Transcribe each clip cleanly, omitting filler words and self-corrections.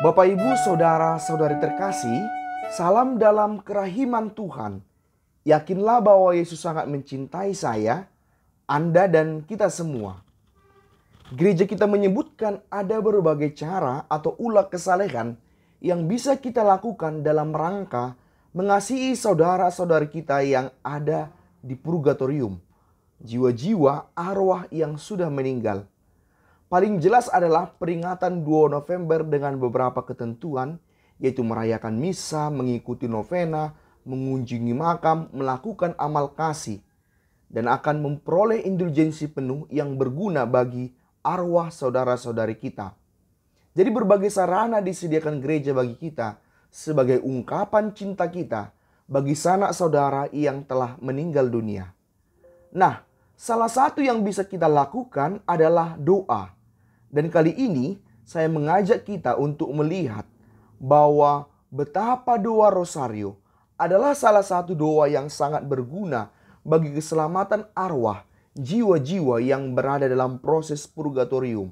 Bapak, Ibu, Saudara-saudari terkasih, salam dalam kerahiman Tuhan. Yakinlah bahwa Yesus sangat mencintai saya, Anda, dan kita semua. Gereja kita menyebutkan ada berbagai cara atau ulah kesalehan yang bisa kita lakukan dalam rangka mengasihi saudara-saudari kita yang ada di purgatorium, jiwa-jiwa arwah yang sudah meninggal. Paling jelas adalah peringatan 2 November dengan beberapa ketentuan, yaitu merayakan misa, mengikuti novena, mengunjungi makam, melakukan amal kasih, dan akan memperoleh indulgensi penuh yang berguna bagi arwah saudara-saudari kita. Jadi berbagai sarana disediakan gereja bagi kita sebagai ungkapan cinta kita bagi sanak saudara yang telah meninggal dunia. Nah, salah satu yang bisa kita lakukan adalah doa. Dan kali ini saya mengajak kita untuk melihat bahwa betapa doa rosario adalah salah satu doa yang sangat berguna bagi keselamatan arwah jiwa-jiwa yang berada dalam proses purgatorium.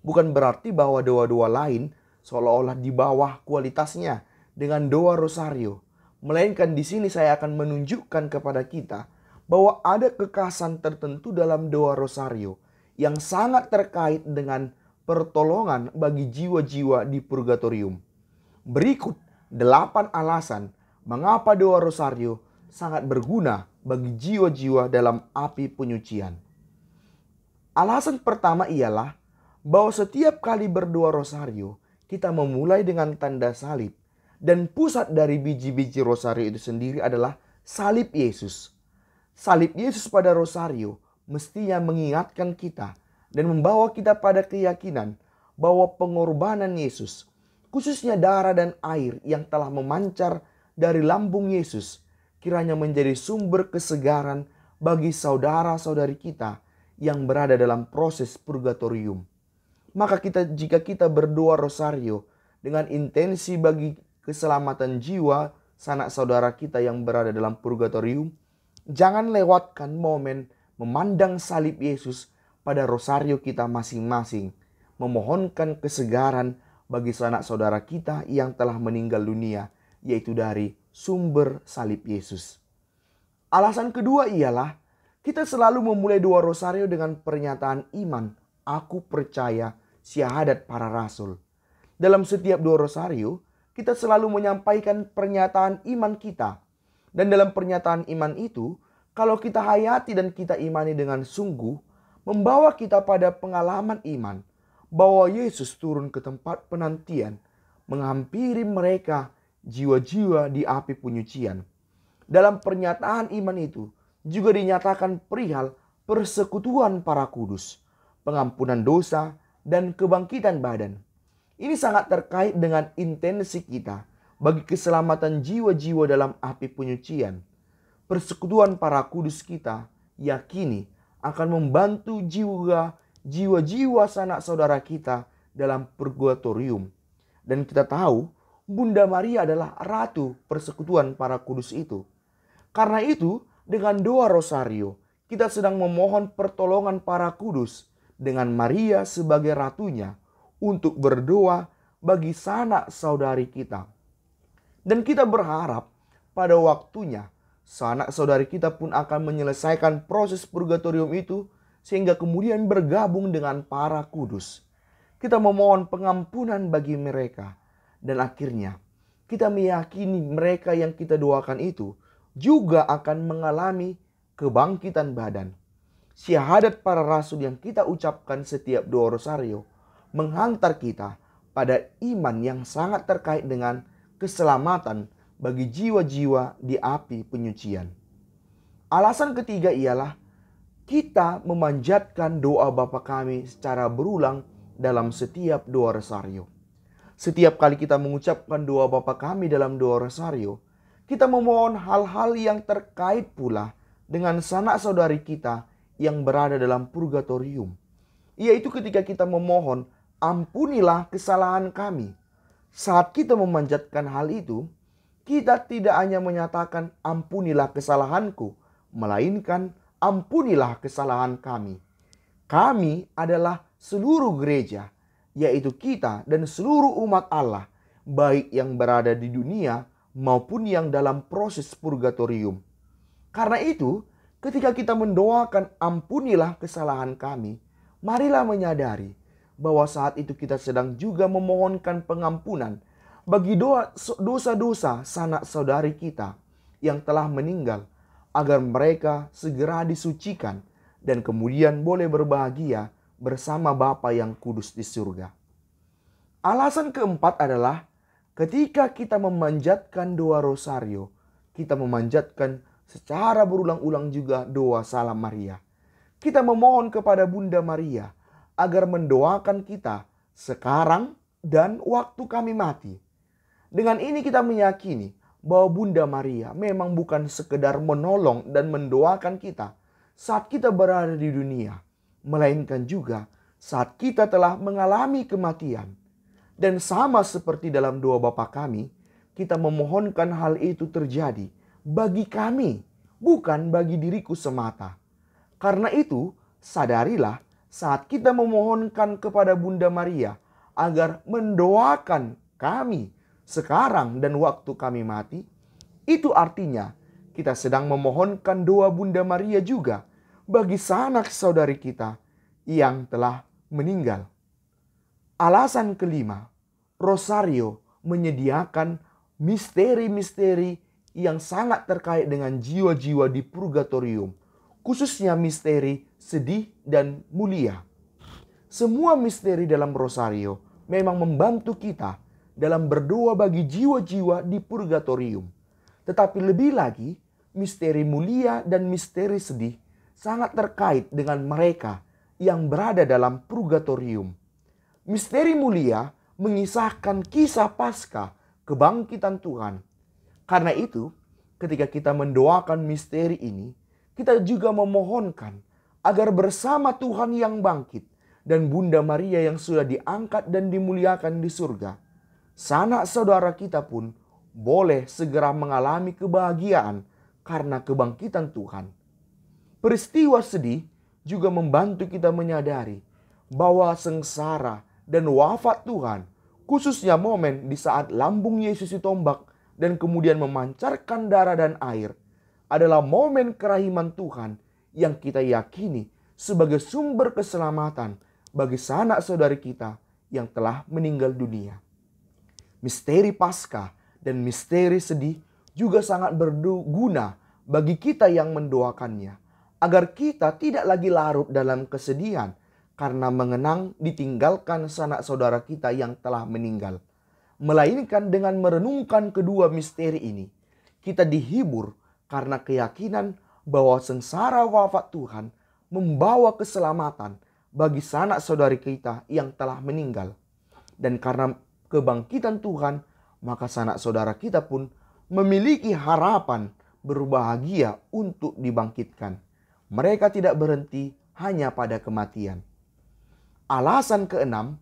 Bukan berarti bahwa doa-doa lain seolah-olah di bawah kualitasnya dengan doa rosario. Melainkan di sini saya akan menunjukkan kepada kita bahwa ada kekhasan tertentu dalam doa rosario yang sangat terkait dengan pertolongan bagi jiwa-jiwa di purgatorium. Berikut 8 alasan mengapa doa rosario sangat berguna bagi jiwa-jiwa dalam api penyucian. Alasan pertama ialah bahwa setiap kali berdoa rosario, kita memulai dengan tanda salib. Dan pusat dari biji-biji rosario itu sendiri adalah salib Yesus. Salib Yesus pada rosario mestinya mengingatkan kita dan membawa kita pada keyakinan bahwa pengorbanan Yesus, khususnya darah dan air yang telah memancar dari lambung Yesus, kiranya menjadi sumber kesegaran bagi saudara-saudari kita yang berada dalam proses purgatorium. Maka jika kita berdoa rosario dengan intensi bagi keselamatan jiwa sanak saudara kita yang berada dalam purgatorium, jangan lewatkan momen memandang salib Yesus pada rosario kita masing-masing, memohonkan kesegaran bagi sanak saudara kita yang telah meninggal dunia, yaitu dari sumber salib Yesus. Alasan kedua ialah kita selalu memulai doa rosario dengan pernyataan iman, aku percaya, syahadat para rasul. Dalam setiap doa rosario, kita selalu menyampaikan pernyataan iman kita. Dan dalam pernyataan iman itu, kalau kita hayati dan kita imani dengan sungguh, membawa kita pada pengalaman iman bahwa Yesus turun ke tempat penantian, menghampiri mereka jiwa-jiwa di api penyucian. Dalam pernyataan iman itu juga dinyatakan perihal persekutuan para kudus, pengampunan dosa, dan kebangkitan badan. Ini sangat terkait dengan intensi kita bagi keselamatan jiwa-jiwa dalam api penyucian. Persekutuan para kudus kita yakini akan membantu jiwa-jiwa sanak saudara kita dalam purgatorium. Dan kita tahu Bunda Maria adalah ratu persekutuan para kudus itu. Karena itu dengan doa rosario kita sedang memohon pertolongan para kudus dengan Maria sebagai ratunya untuk berdoa bagi sanak saudari kita. Dan kita berharap pada waktunya sanak saudari kita pun akan menyelesaikan proses purgatorium itu sehingga kemudian bergabung dengan para kudus. Kita memohon pengampunan bagi mereka dan akhirnya kita meyakini mereka yang kita doakan itu juga akan mengalami kebangkitan badan. Syahadat para rasul yang kita ucapkan setiap doa rosario menghantar kita pada iman yang sangat terkait dengan keselamatan bagi jiwa-jiwa di api penyucian. Alasan ketiga ialah kita memanjatkan doa Bapa kami secara berulang dalam setiap doa rosario. Setiap kali kita mengucapkan doa Bapa kami dalam doa rosario, kita memohon hal-hal yang terkait pula dengan sanak saudari kita yang berada dalam purgatorium. Yaitu ketika kita memohon, ampunilah kesalahan kami. Saat kita memanjatkan hal itu, kita tidak hanya menyatakan ampunilah kesalahanku, melainkan ampunilah kesalahan kami. Kami adalah seluruh gereja yaitu kita dan seluruh umat Allah, baik yang berada di dunia maupun yang dalam proses purgatorium. Karena itu, ketika kita mendoakan ampunilah kesalahan kami, marilah menyadari bahwa saat itu kita sedang juga memohonkan pengampunan bagi dosa-dosa sanak saudari kita yang telah meninggal, agar mereka segera disucikan dan kemudian boleh berbahagia bersama Bapa yang kudus di surga. Alasan keempat adalah ketika kita memanjatkan doa rosario, kita memanjatkan secara berulang-ulang juga doa Salam Maria. Kita memohon kepada Bunda Maria agar mendoakan kita sekarang dan waktu kami mati. Dengan ini kita meyakini bahwa Bunda Maria memang bukan sekedar menolong dan mendoakan kita saat kita berada di dunia, melainkan juga saat kita telah mengalami kematian. Dan sama seperti dalam doa Bapa kami, kita memohonkan hal itu terjadi bagi kami, bukan bagi diriku semata. Karena itu, sadarilah saat kita memohonkan kepada Bunda Maria agar mendoakan kami sekarang dan waktu kami mati, itu artinya kita sedang memohonkan doa Bunda Maria juga bagi sanak saudari kita yang telah meninggal. Alasan kelima, rosario menyediakan misteri-misteri yang sangat terkait dengan jiwa-jiwa di purgatorium, khususnya misteri sedih dan mulia. Semua misteri dalam rosario memang membantu kita dalam berdoa bagi jiwa-jiwa di purgatorium. Tetapi lebih lagi, misteri mulia dan misteri sedih sangat terkait dengan mereka yang berada dalam purgatorium. Misteri mulia mengisahkan kisah Paskah, kebangkitan Tuhan. Karena itu, ketika kita mendoakan misteri ini, kita juga memohonkan agar bersama Tuhan yang bangkit dan Bunda Maria yang sudah diangkat dan dimuliakan di surga, sanak saudara kita pun boleh segera mengalami kebahagiaan karena kebangkitan Tuhan. Peristiwa sedih juga membantu kita menyadari bahwa sengsara dan wafat Tuhan, khususnya momen di saat lambung Yesus ditombak dan kemudian memancarkan darah dan air, adalah momen kerahiman Tuhan yang kita yakini sebagai sumber keselamatan bagi sanak saudari kita yang telah meninggal dunia. Misteri Paskah dan misteri sedih juga sangat berguna bagi kita yang mendoakannya, agar kita tidak lagi larut dalam kesedihan karena mengenang ditinggalkan sanak saudara kita yang telah meninggal. Melainkan dengan merenungkan kedua misteri ini, kita dihibur karena keyakinan bahwa sengsara wafat Tuhan membawa keselamatan bagi sanak saudari kita yang telah meninggal. Dan karena kebangkitan Tuhan, maka sanak saudara kita pun memiliki harapan berbahagia untuk dibangkitkan. Mereka tidak berhenti hanya pada kematian. Alasan keenam,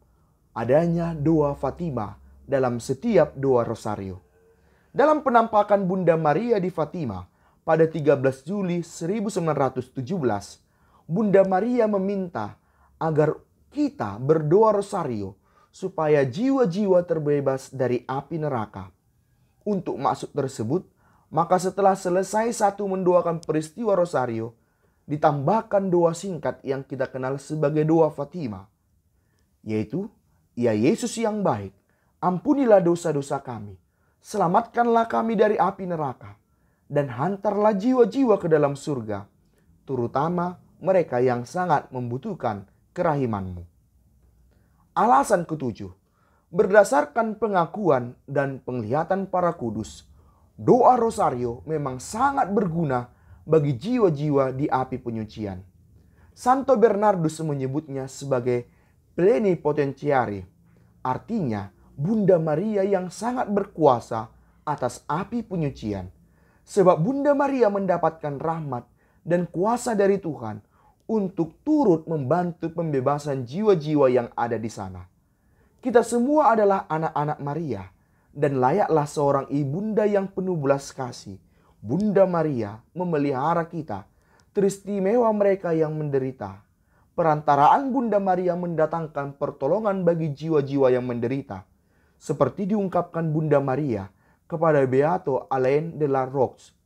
adanya doa Fatima dalam setiap doa rosario. Dalam penampakan Bunda Maria di Fatima pada 13 Juli 1917, Bunda Maria meminta agar kita berdoa rosario supaya jiwa-jiwa terbebas dari api neraka. Untuk maksud tersebut, maka setelah selesai satu mendoakan peristiwa rosario, ditambahkan doa singkat yang kita kenal sebagai doa Fatima, yaitu, "Ya Yesus yang baik, ampunilah dosa-dosa kami, selamatkanlah kami dari api neraka, dan hantarlah jiwa-jiwa ke dalam surga, terutama mereka yang sangat membutuhkan kerahiman-Mu." Alasan ketujuh, berdasarkan pengakuan dan penglihatan para kudus, doa rosario memang sangat berguna bagi jiwa-jiwa di api penyucian. Santo Bernardus menyebutnya sebagai plenipotentiari, artinya Bunda Maria yang sangat berkuasa atas api penyucian. Sebab Bunda Maria mendapatkan rahmat dan kuasa dari Tuhan untuk turut membantu pembebasan jiwa-jiwa yang ada di sana. Kita semua adalah anak-anak Maria, dan layaklah seorang ibunda yang penuh belas kasih, Bunda Maria memelihara kita, teristimewa mereka yang menderita. perantaraan Bunda Maria mendatangkan pertolongan bagi jiwa-jiwa yang menderita. Seperti diungkapkan Bunda Maria kepada Beato Alain de la Roche.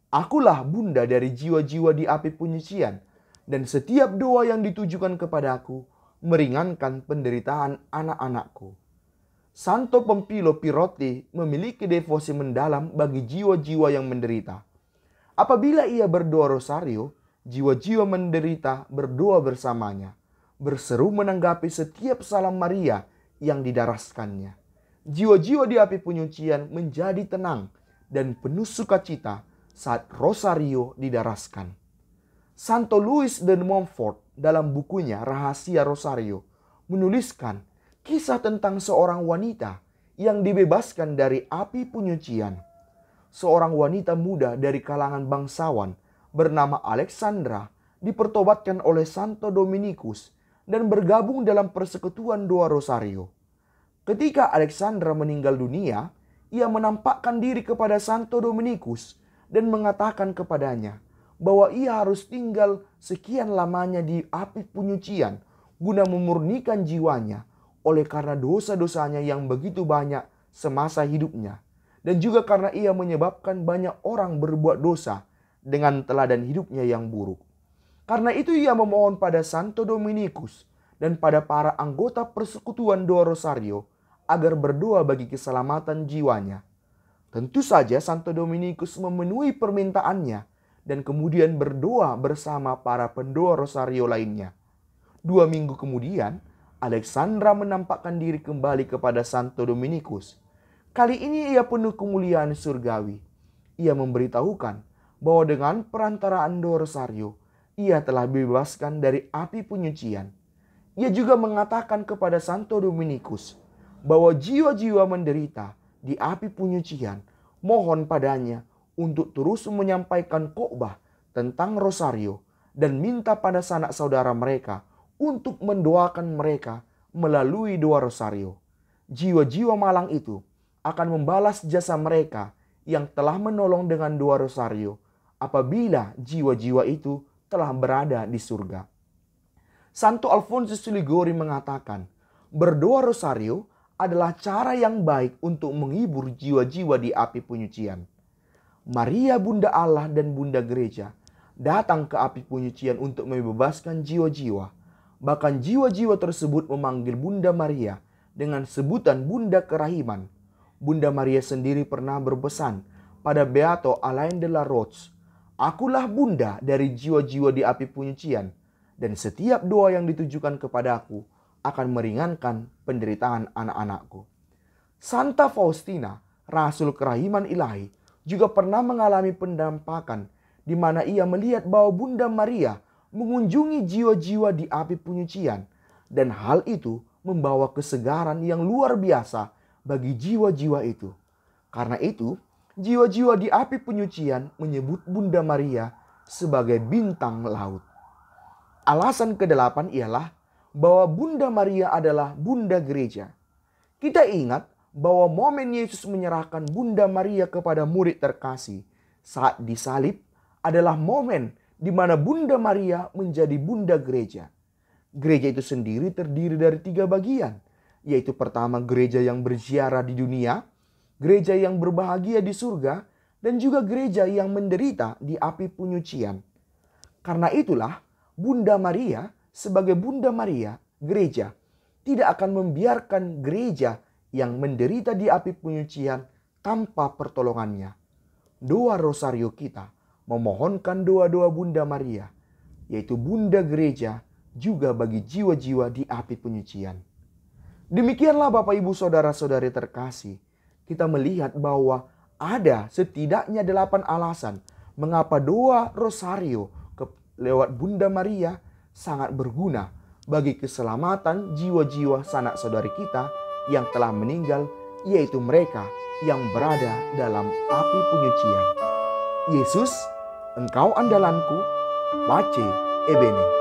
Akulah bunda dari jiwa-jiwa di api penyucian, dan setiap doa yang ditujukan kepadaku meringankan penderitaan anak-anakku. Santo Pompilo Pirotti memiliki devosi mendalam bagi jiwa-jiwa yang menderita. Apabila ia berdoa rosario, jiwa-jiwa menderita berdoa bersamanya, berseru menanggapi setiap salam Maria yang didaraskannya. Jiwa-jiwa di api penyucian menjadi tenang dan penuh sukacita saat rosario didaraskan. Santo Louis de Montfort dalam bukunya Rahasia Rosario menuliskan kisah tentang seorang wanita yang dibebaskan dari api penyucian. Seorang wanita muda dari kalangan bangsawan bernama Alexandra dipertobatkan oleh Santo Dominikus dan bergabung dalam persekutuan doa rosario. Ketika Alexandra meninggal dunia, ia menampakkan diri kepada Santo Dominikus dan mengatakan kepadanya bahwa ia harus tinggal sekian lamanya di api penyucian guna memurnikan jiwanya oleh karena dosa-dosanya yang begitu banyak semasa hidupnya, dan juga karena ia menyebabkan banyak orang berbuat dosa dengan teladan hidupnya yang buruk. Karena itu ia memohon pada Santo Dominikus dan pada para anggota persekutuan doa rosario agar berdoa bagi keselamatan jiwanya. Tentu saja Santo Dominikus memenuhi permintaannya dan kemudian berdoa bersama para pendoa rosario lainnya. 2 minggu kemudian, Alexandra menampakkan diri kembali kepada Santo Dominikus. Kali ini ia penuh kemuliaan surgawi. Ia memberitahukan bahwa dengan perantaraan doa rosario, ia telah dibebaskan dari api penyucian. Ia juga mengatakan kepada Santo Dominikus bahwa jiwa-jiwa menderita di api penyucian mohon padanya untuk terus menyampaikan khotbah tentang rosario dan minta pada sanak saudara mereka untuk mendoakan mereka melalui doa rosario. Jiwa-jiwa malang itu akan membalas jasa mereka yang telah menolong dengan doa rosario apabila jiwa-jiwa itu telah berada di surga. Santo Alfonsus Liguori mengatakan, berdoa rosario adalah cara yang baik untuk menghibur jiwa-jiwa di api penyucian. Maria Bunda Allah dan Bunda Gereja datang ke api penyucian untuk membebaskan jiwa-jiwa. Bahkan jiwa-jiwa tersebut memanggil Bunda Maria dengan sebutan Bunda Kerahiman. Bunda Maria sendiri pernah berpesan pada Beato Alain de la Roche, akulah bunda dari jiwa-jiwa di api penyucian, dan setiap doa yang ditujukan kepadaku akan meringankan penderitaan anak-anakku. Santa Faustina, Rasul Kerahiman Ilahi, juga pernah mengalami pendampakan di mana ia melihat bahwa Bunda Maria mengunjungi jiwa-jiwa di api penyucian, dan hal itu membawa kesegaran yang luar biasa bagi jiwa-jiwa itu. Karena itu, jiwa-jiwa di api penyucian menyebut Bunda Maria sebagai bintang laut. Alasan ke-8 ialah bahwa Bunda Maria adalah Bunda Gereja. Kita ingat bahwa momen Yesus menyerahkan Bunda Maria kepada murid terkasih saat disalib adalah momen di mana Bunda Maria menjadi Bunda Gereja. Gereja itu sendiri terdiri dari 3 bagian, yaitu pertama gereja yang berziarah di dunia, gereja yang berbahagia di surga, dan juga gereja yang menderita di api penyucian. Karena itulah Bunda Maria sebagai Bunda Maria, gereja, tidak akan membiarkan gereja yang menderita di api penyucian tanpa pertolongannya. Doa rosario kita memohonkan doa-doa Bunda Maria, yaitu Bunda Gereja juga bagi jiwa-jiwa di api penyucian. Demikianlah Bapak Ibu Saudara-saudari terkasih, kita melihat bahwa ada setidaknya 8 alasan mengapa doa rosario lewat Bunda Maria sangat berguna bagi keselamatan jiwa-jiwa sanak saudari kita yang telah meninggal, yaitu mereka yang berada dalam api penyucian. Yesus, Engkau andalanku, Pace Ebene.